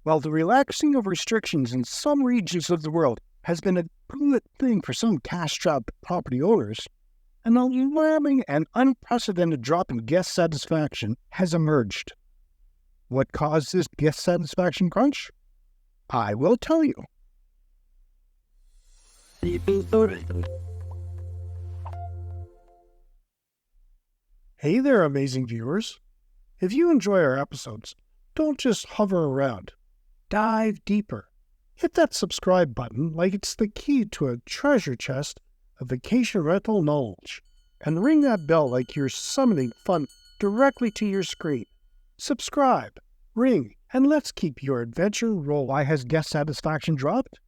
While the relaxing of restrictions in some regions of the world has been a good thing for some cash-strapped property owners, an alarming and unprecedented drop in guest satisfaction has emerged. What caused this guest satisfaction crunch? I will tell you. Hey there, amazing viewers. If you enjoy our episodes, don't just hover around. Dive deeper. Hit that subscribe button like it's the key to a treasure chest of vacation rental knowledge. And ring that bell like you're summoning fun directly to your screen. Subscribe, ring, and let's keep your adventure rolling. Why has guest satisfaction dropped?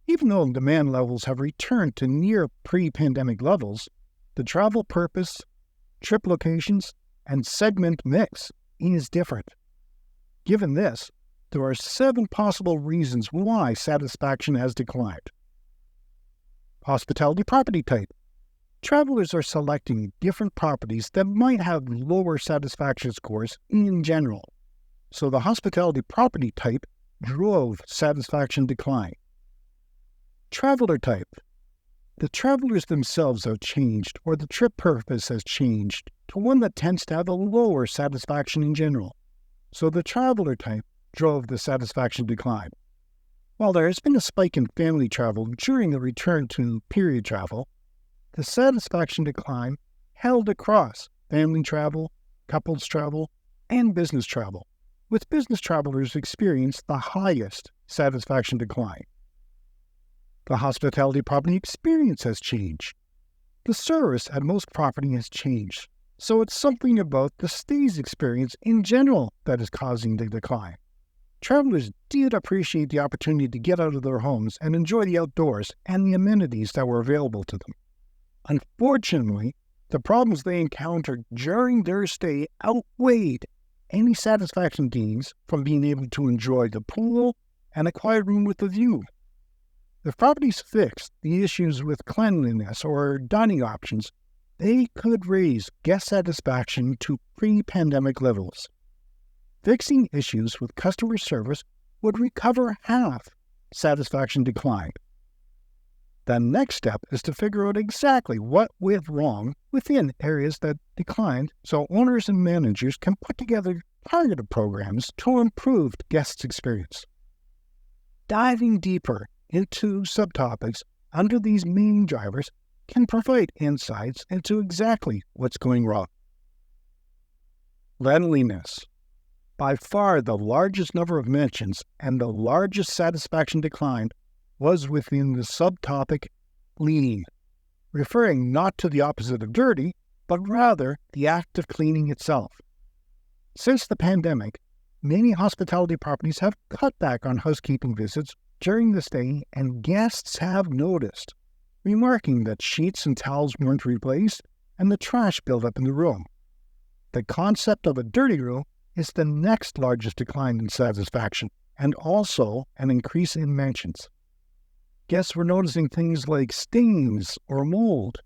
Even though demand levels have returned to near pre-pandemic levels, the travel purpose, trip locations, and segment mix is different. Given this, there are 7 possible reasons why satisfaction has declined. Hospitality property type. Travelers are selecting different properties that might have lower satisfaction scores in general, so the hospitality property type drove satisfaction decline. Traveler type. The travelers themselves have changed, or the trip purpose has changed to one that tends to have a lower satisfaction in general, so the traveler type drove the satisfaction decline. While there has been a spike in family travel during the return to period travel, the satisfaction decline held across family travel, couples travel, and business travel, with business travelers experiencing the highest satisfaction decline. The hospitality property experience has changed. The service at most property has changed, so it's something about the stays experience in general that is causing the decline. Travelers did appreciate the opportunity to get out of their homes and enjoy the outdoors and the amenities that were available to them. Unfortunately, the problems they encountered during their stay outweighed any satisfaction gains from being able to enjoy the pool and a quiet room with a view. If properties fixed the issues with cleanliness or dining options, they could raise guest satisfaction to pre-pandemic levels. Fixing issues with customer service would recover half satisfaction decline. The next step is to figure out exactly what went wrong within areas that declined, so owners and managers can put together targeted programs to improve guests' experience. Diving deeper into subtopics under these main drivers can provide insights into exactly what's going wrong. Cleanliness. By far the largest number of mentions and the largest satisfaction decline was within the subtopic clean, referring not to the opposite of dirty, but rather the act of cleaning itself. Since the pandemic, many hospitality properties have cut back on housekeeping visits during the stay, and guests have noticed, remarking that sheets and towels weren't replaced and the trash built up in the room. The concept of a dirty room is the next largest decline in satisfaction, and also an increase in mentions. Guests were noticing things like stains or mold.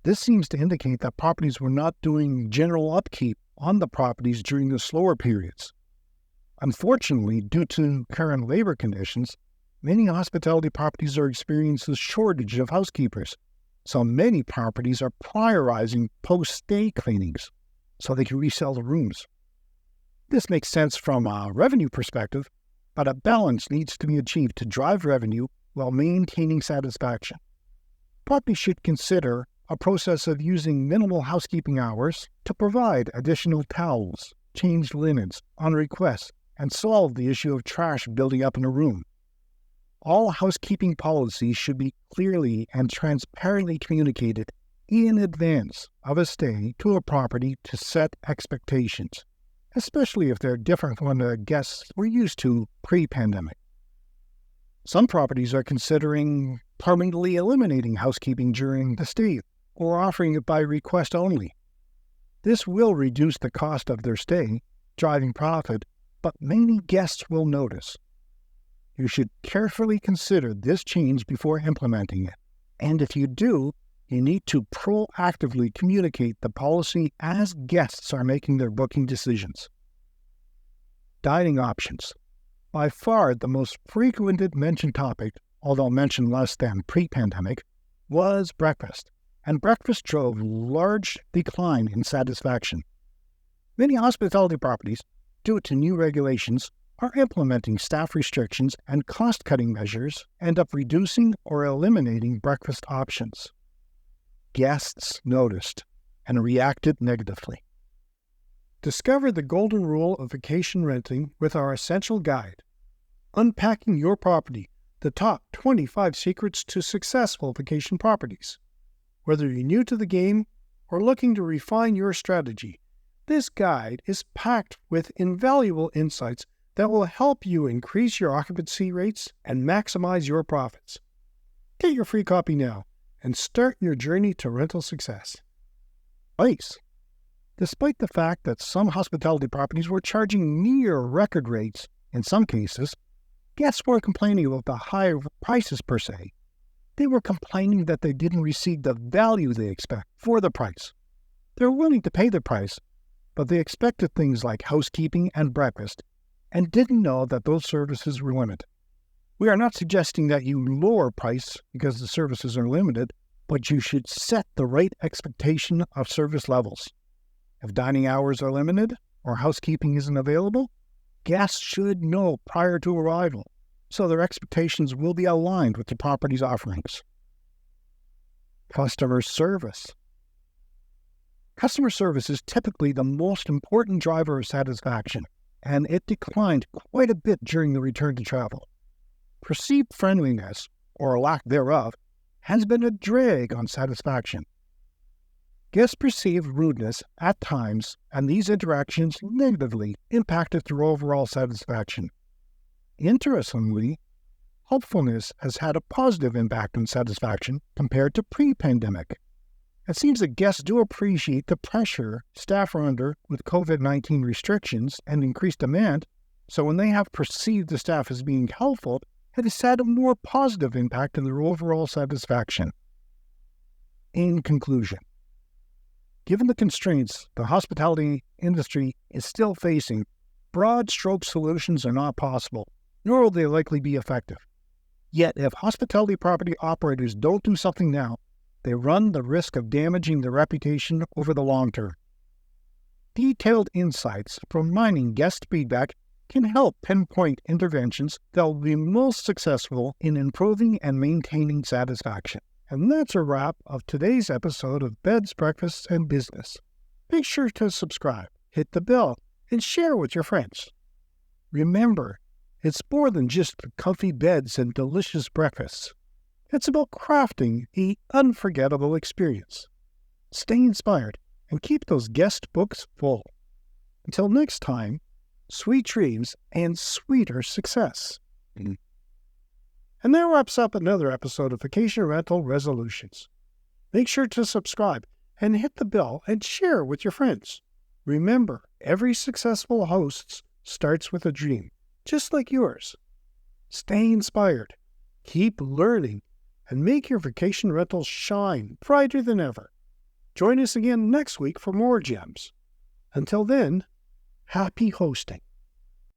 This seems to indicate that properties were not doing general upkeep on the properties during the slower periods. Unfortunately, due to current labor conditions, many hospitality properties are experiencing a shortage of housekeepers, so many properties are prioritizing post-stay cleanings so they can resell the rooms. This makes sense from a revenue perspective, but a balance needs to be achieved to drive revenue while maintaining satisfaction. Properties should consider a process of using minimal housekeeping hours to provide additional towels, changed linens on request, and solve the issue of trash building up in a room. All housekeeping policies should be clearly and transparently communicated in advance of a stay to a property to set expectations, especially if they're different from what the guests were used to pre-pandemic. Some properties are considering permanently eliminating housekeeping during the stay or offering it by request only. This will reduce the cost of their stay, driving profit, but many guests will notice. You should carefully consider this change before implementing it, and if you do, you need to proactively communicate the policy as guests are making their booking decisions. Dining options. By far the most frequented mentioned topic, although mentioned less than pre-pandemic, was breakfast, and breakfast drove large decline in satisfaction. Many hospitality properties, due to new regulations, are implementing staff restrictions and cost-cutting measures, end up reducing or eliminating breakfast options. Guests noticed and reacted negatively. Discover the golden rule of vacation renting with our essential guide, Unpacking Your Property, the top 25 secrets to successful vacation properties. Whether you're new to the game or looking to refine your strategy, this guide is packed with invaluable insights that will help you increase your occupancy rates and maximize your profits. Get your free copy now and start your journey to rental success. Price. Despite the fact that some hospitality properties were charging near record rates, in some cases, guests weren't complaining about the high prices per se. They were complaining that they didn't receive the value they expect for the price. They're willing to pay the price, but they expected things like housekeeping and breakfast and didn't know that those services were limited. We are not suggesting that you lower price because the services are limited, but you should set the right expectation of service levels. If dining hours are limited or housekeeping isn't available, guests should know prior to arrival, so their expectations will be aligned with the property's offerings. Customer service. Customer service is typically the most important driver of satisfaction, and it declined quite a bit during the return to travel. Perceived friendliness, or lack thereof, has been a drag on satisfaction. Guests perceived rudeness at times, and these interactions negatively impacted their overall satisfaction. Interestingly, helpfulness has had a positive impact on satisfaction compared to pre-pandemic. It seems that guests do appreciate the pressure staff are under with COVID-19 restrictions and increased demand, so when they have perceived the staff as being helpful, it has had a more positive impact on their overall satisfaction. In conclusion, given the constraints the hospitality industry is still facing, broad stroke solutions are not possible, nor will they likely be effective. Yet, if hospitality property operators don't do something now, they run the risk of damaging their reputation over the long term. Detailed insights from mining guest feedback can help pinpoint interventions that will be most successful in improving and maintaining satisfaction. And that's a wrap of today's episode of Beds, Breakfasts, and Business. Make sure to subscribe, hit the bell, and share with your friends. Remember, it's more than just comfy beds and delicious breakfasts. It's about crafting an unforgettable experience. Stay inspired and keep those guest books full. Until next time, sweet dreams and sweeter success. And that wraps up another episode of Vacation Rental Resolutions. Make sure to subscribe and hit the bell and share with your friends. Remember, every successful host starts with a dream, just like yours. Stay inspired, keep learning, and make your vacation rentals shine brighter than ever. Join us again next week for more gems. Until then, happy hosting.